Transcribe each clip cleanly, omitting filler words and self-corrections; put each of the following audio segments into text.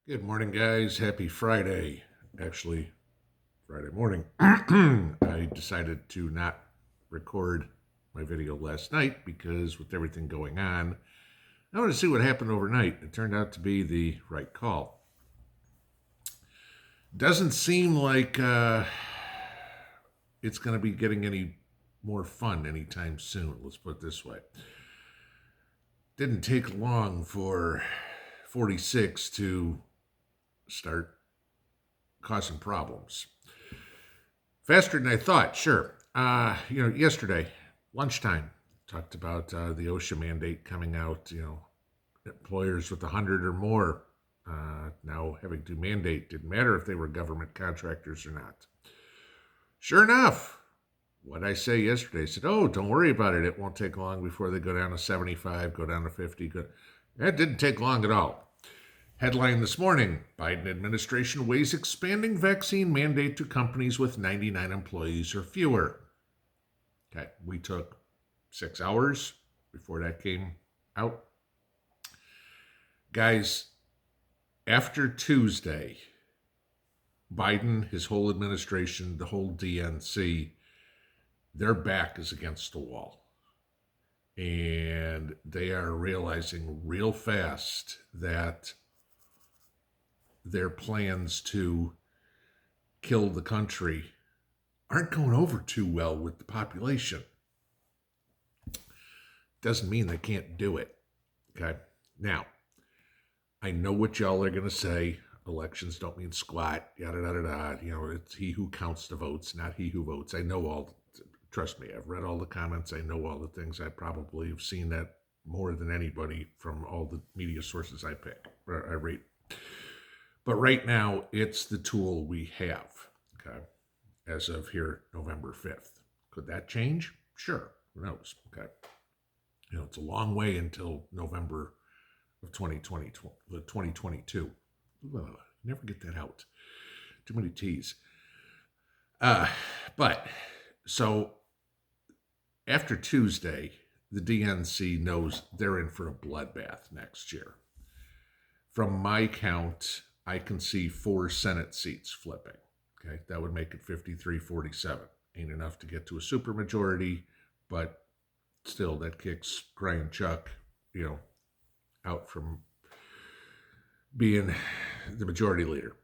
Good morning, guys. Happy Friday. Actually, Friday morning. I decided to not record my video last night because with everything going on, I wanted to see what happened overnight. It turned out to be the right call. Doesn't seem like it's going to be getting any more fun anytime soon. Let's put it this way. Didn't take long for 46 to start causing problems. Faster than I thought, sure. Yesterday, lunchtime, talked about the OSHA mandate coming out. Employers with 100 or more now having to mandate. Didn't matter if they were government contractors or not. Sure enough, what I say yesterday, I said, oh, don't worry about it. It won't take long before they go down to 75, go down to 50. That didn't take long at all. Headline this morning, Biden administration weighs expanding vaccine mandate to companies with 99 employees or fewer. Okay, we took 6 hours before that came out. Guys, after Tuesday, Biden, his whole administration, the whole DNC, their back is against the wall. And they are realizing real fast that their plans to kill the country aren't going over too well with the population. Doesn't mean they can't do it. Okay. Now, I know what y'all are going to say. Elections don't mean squat, yada, yada, yada. It's he who counts the votes, not he who votes. I know trust me, I've read all the comments. I know all the things. I probably have seen that more than anybody from all the media sources I read. But right now, it's the tool we have, okay, as of here, November 5th. Could that change? Sure. Who knows? Okay. It's a long way until November of 2022. Never get that out. Too many T's. But so after Tuesday, the DNC knows they're in for a bloodbath next year. From my count, I can see 4 Senate seats flipping. Okay, that would make it 53-47. Ain't enough to get to a supermajority, but still, that kicks Brian Chuck, out from being the majority leader.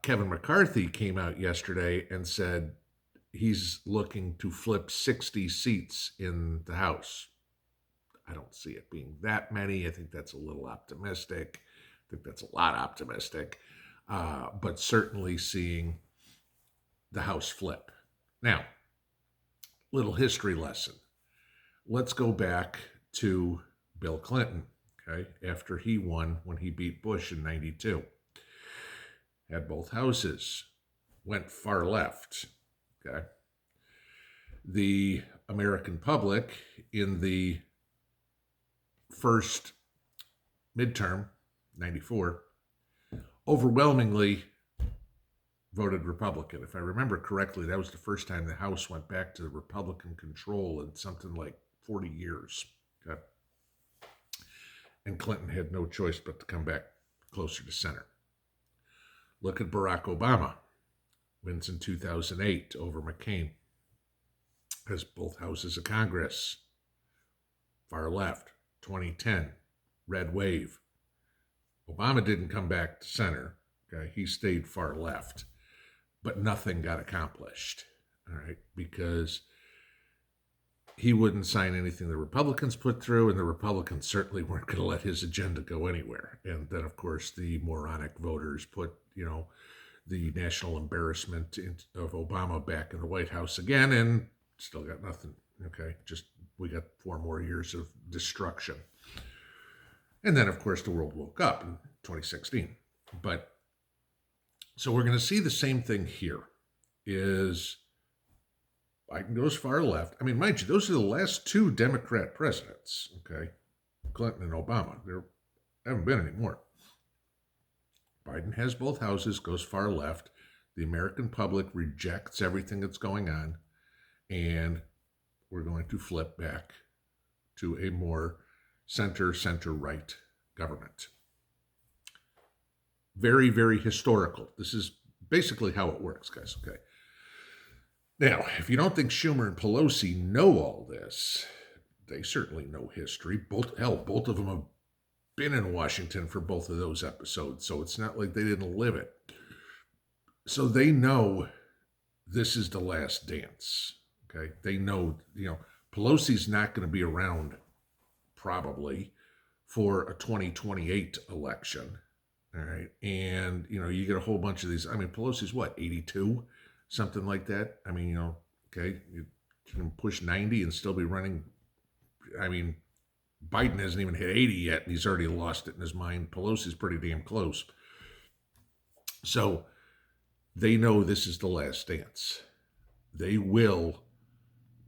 Kevin McCarthy came out yesterday and said he's looking to flip 60 seats in the House. I don't see it being that many. I think that's a little optimistic. I think that's a lot optimistic. But certainly seeing the House flip. Now, little history lesson. Let's go back to Bill Clinton, okay, after he won when he beat Bush in 92. Had both houses, went far left, okay. The American public in the first midterm, 94, overwhelmingly voted Republican. If I remember correctly, that was the first time the House went back to Republican control in something like 40 years. Okay. And Clinton had no choice but to come back closer to center. Look at Barack Obama. Wins in 2008 over McCain. Has both houses of Congress. Far left. 2010. Red wave. Obama didn't come back to center. Okay, he stayed far left. But nothing got accomplished. All right, because he wouldn't sign anything the Republicans put through, and the Republicans certainly weren't going to let his agenda go anywhere. And then, of course, the moronic voters put, the national embarrassment of Obama back in the White House again, and still got nothing. Okay, just we got 4 more years of destruction. And then, of course, the world woke up in 2016. But so we're going to see the same thing here. Is Biden goes far left. I mean, mind you, those are the last 2 Democrat presidents, okay? Clinton and Obama. There haven't been any more. Biden has both houses, goes far left. The American public rejects everything that's going on, and we're going to flip back to a more center-right government. Very, very historical. This is basically how it works, guys. Okay. Now, if you don't think Schumer and Pelosi know all this, they certainly know history. Both of them have been in Washington for both of those episodes, so it's not like they didn't live it. So they know this is the last dance. Okay, they know, Pelosi's not going to be around probably for a 2028 election. All right, and you get a whole bunch of these. I mean, Pelosi's what, 82, something like that. I mean, okay, you can push 90 and still be running. I mean, Biden hasn't even hit 80 yet, and he's already lost it in his mind. Pelosi's pretty damn close. So they know this is the last dance. They will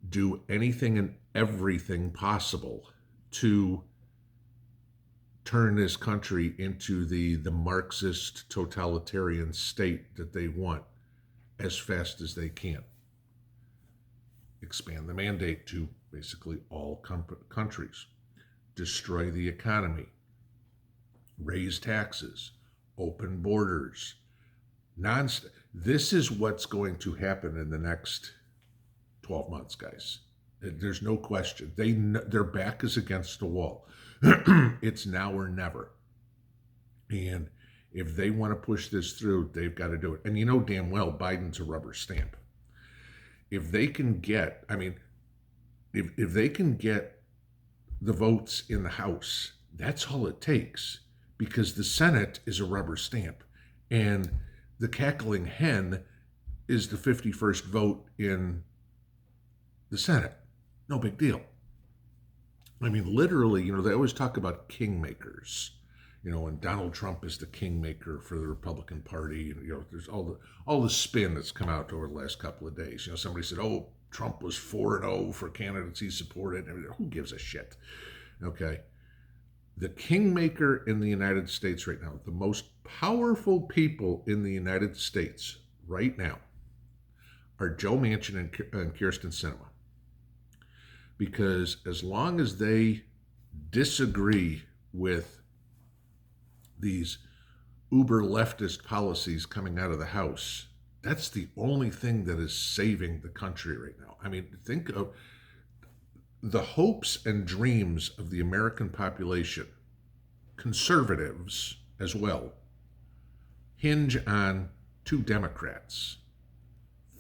do anything and everything possible to turn this country into the Marxist totalitarian state that they want as fast as they can. Expand the mandate to basically all countries. Destroy the economy. Raise taxes. Open borders. This is what's going to happen in the next 12 months, guys. There's no question. Their back is against the wall. It's now or never. And if they want to push this through, they've got to do it. And you know damn well Biden's a rubber stamp. If they can get, if they can get the votes in the House, that's all it takes, because the Senate is a rubber stamp. And the cackling hen is the 51st vote in the Senate. No big deal. I mean, literally, they always talk about kingmakers, and Donald Trump is the kingmaker for the Republican Party. There's all the spin that's come out over the last couple of days. Somebody said, oh, Trump was 4-0 for candidates he supported. Who gives a shit? Okay. The kingmaker in the United States right now, the most powerful people in the United States right now, are Joe Manchin and Kyrsten Sinema. Because as long as they disagree with these uber leftist policies coming out of the House, that's the only thing that is saving the country right now. I mean, think of the hopes and dreams of the American population, conservatives as well, hinge on two Democrats.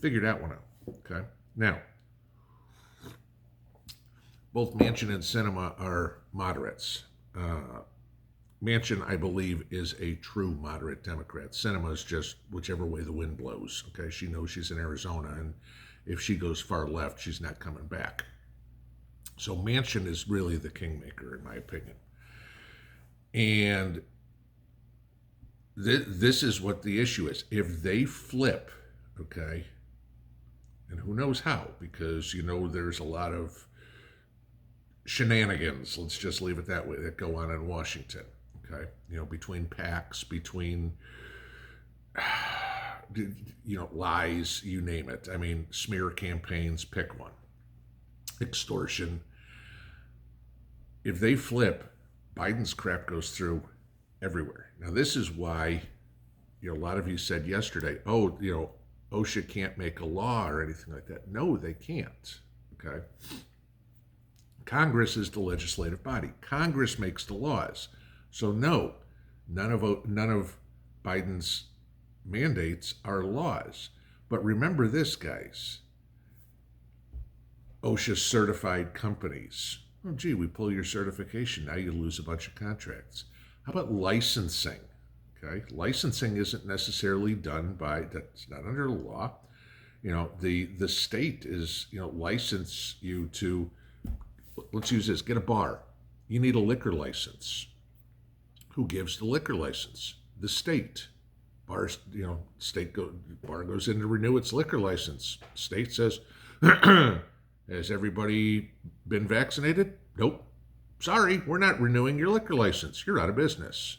Figure that one out, okay? Now, both Manchin and Sinema are moderates. Manchin, I believe, is a true moderate Democrat. Sinema is just whichever way the wind blows. Okay, she knows she's in Arizona, and if she goes far left, she's not coming back. So Manchin is really the kingmaker, in my opinion. And this is what the issue is. If they flip, okay, and who knows how, because there's a lot of shenanigans, let's just leave it that way, that go on in Washington. Okay, between PACs, between lies, you name it. I mean, smear campaigns, pick one. Extortion. If they flip, Biden's crap goes through everywhere. Now, this is why, a lot of you said yesterday, oh, OSHA can't make a law or anything like that. No, they can't. Okay. Congress is the legislative body. Congress makes the laws. So no, none of Biden's mandates are laws. But remember this, guys. OSHA certified companies. Oh, gee, we pull your certification. Now you lose a bunch of contracts. How about licensing? Okay, licensing isn't necessarily done that's not under the law. The state is, license you to, let's use this, get a bar. You need a liquor license. Who gives the liquor license? The state. Bar goes in to renew its liquor license. State says, has everybody been vaccinated? Nope. Sorry, we're not renewing your liquor license. You're out of business.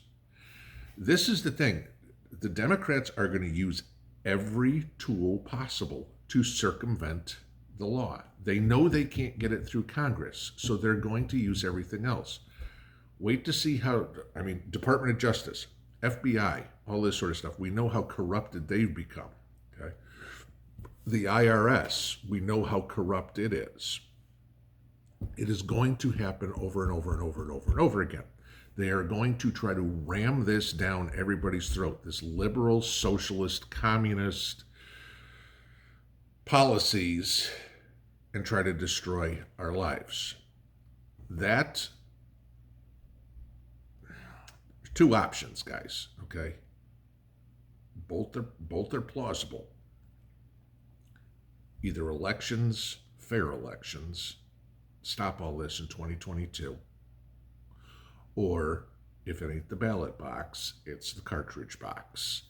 This is the thing. The Democrats are going to use every tool possible to circumvent the law. They know they can't get it through Congress, so they're going to use everything else. Wait to see how, Department of Justice, FBI, all this sort of stuff. We know how corrupted they've become. Okay. The IRS, we know how corrupt it is. It is going to happen over and over and over and over and over again. They are going to try to ram this down everybody's throat, this liberal, socialist, communist policies, and try to destroy our lives. That, two options, guys, okay? Both are plausible. Either elections, fair elections, stop all this in 2022, or if it ain't the ballot box, it's the cartridge box.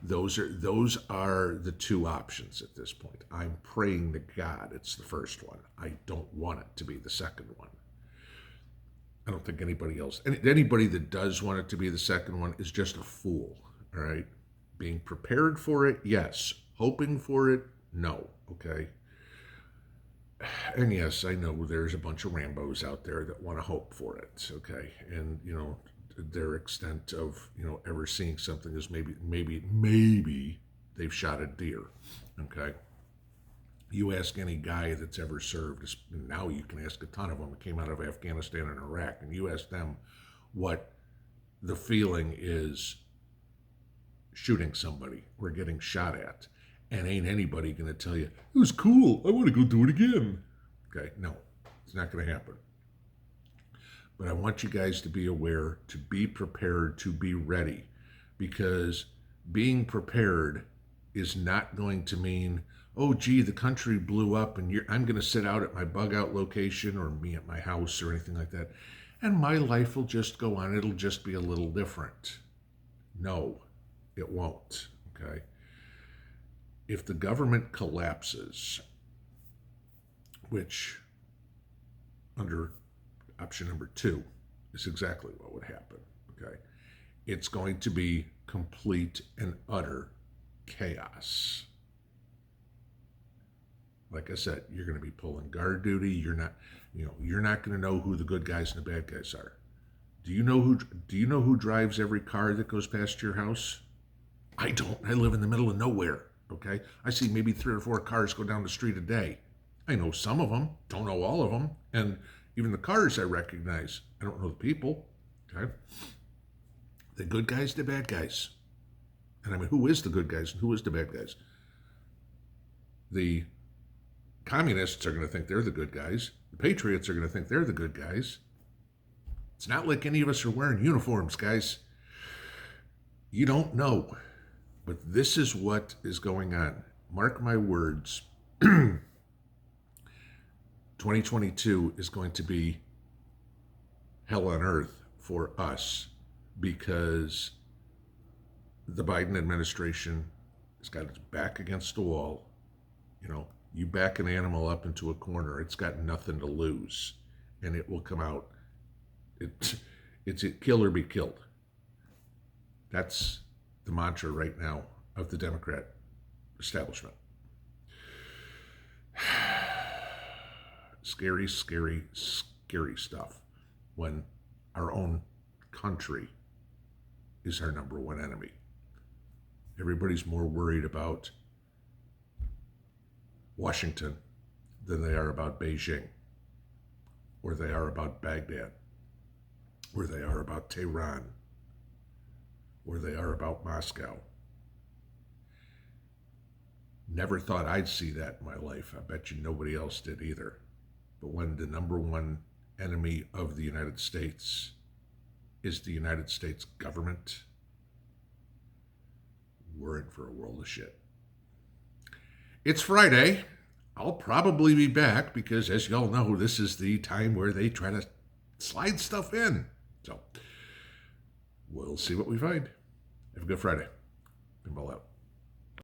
Those are the two options at this point. I'm praying to God it's the first one. I don't want it to be the second one. I don't think anybody that does want it to be the second one is just a fool, all right? Being prepared for it, yes. Hoping for it, no, okay? And yes, I know there's a bunch of Rambos out there that want to hope for it, okay? And, their extent of, ever seeing something is maybe they've shot a deer, okay? You ask any guy that's ever served, now you can ask a ton of them that came out of Afghanistan and Iraq, and you ask them what the feeling is shooting somebody or getting shot at, and ain't anybody going to tell you, it was cool, I want to go do it again. Okay, no, it's not going to happen. But I want you guys to be aware, to be prepared, to be ready, because being prepared is not going to mean, oh, gee, the country blew up and I'm going to sit out at my bug out location or me at my house or anything like that, and my life will just go on. It'll just be a little different. No, it won't, okay? If the government collapses, which under option number 2 is exactly what would happen, okay? It's going to be complete and utter chaos. Like I said, you're going to be pulling guard duty. You're not going to know who the good guys and the bad guys are. Do you know who drives every car that goes past your house? I don't. I live in the middle of nowhere, okay? I see maybe 3 or 4 cars go down the street a day. I know some of them, don't know all of them, and even the cars I recognize. I don't know the people, okay? The good guys, the bad guys. And I mean, who is the good guys and who is the bad guys? The communists are going to think they're the good guys. The patriots are going to think they're the good guys. It's not like any of us are wearing uniforms, guys. You don't know. But this is what is going on. Mark my words. 2022 is going to be hell on earth for us because the Biden administration has got its back against the wall. You back an animal up into a corner, it's got nothing to lose, and it will come out. It's kill or be killed. That's the mantra right now of the Democrat establishment. Scary, scary, scary stuff when our own country is our number one enemy. Everybody's more worried about Washington than they are about Beijing, or they are about Baghdad, or they are about Tehran, or they are about Moscow. Never thought I'd see that in my life. I bet you nobody else did either. But when the number one enemy of the United States is the United States government, we're in for a world of shit. It's Friday. I'll probably be back because, as y'all know, this is the time where they try to slide stuff in. So we'll see what we find. Have a good Friday. Pinball out.